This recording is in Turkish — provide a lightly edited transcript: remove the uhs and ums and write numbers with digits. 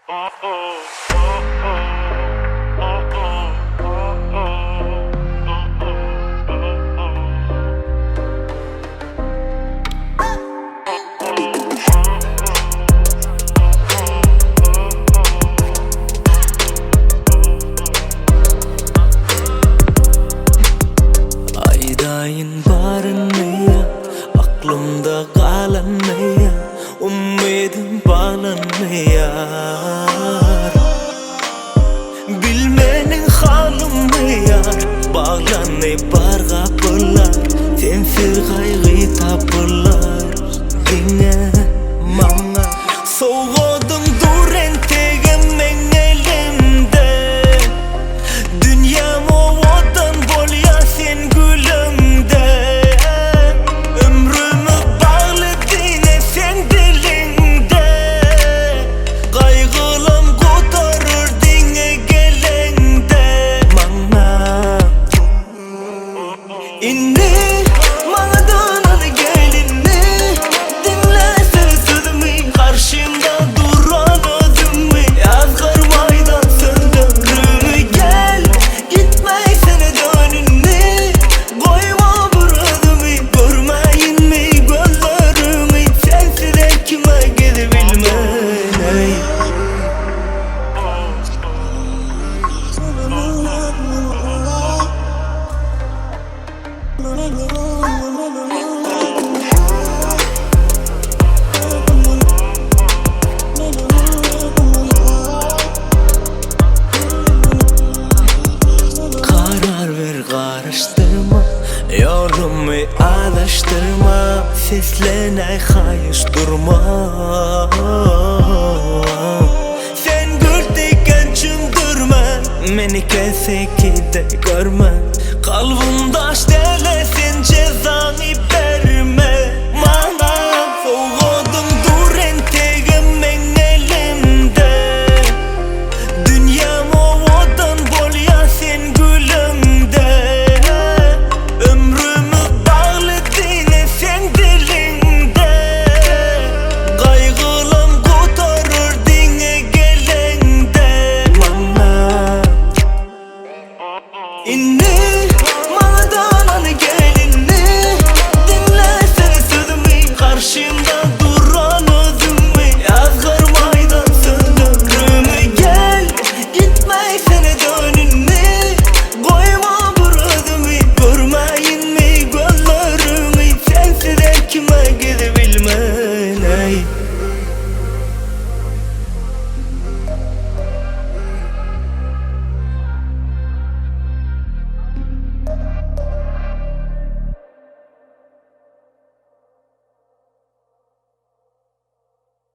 Aydayin barınmaya, aklımda kalanmaya, ummedim bağlanmaya. Bilmenin halımı yar, bağlanıp bar kapılar, sensiz kaygı tapırlar. Yine bana soğudun duren tegemen elimde, dünyam ovadan bol ya sen gülümde. Ömrümü bağladın sen dilinde, kaygılım kotarır dine gelende. Bana inni bana döner gelinni, dinle sözümü, karşımda duran özümü. Yazgırmaydan söndürümü, gel gitmeysene dönünni, koyma bir özümü. Görmeyin mi gözlerimi, sensiz kime gidebilmem. Karar ver, karıştırma, yolumu adaştırma, sesleney hayış durma. Sen güldikken çündürme, meni keseki de görme, kalbimdaş dele sen cezanı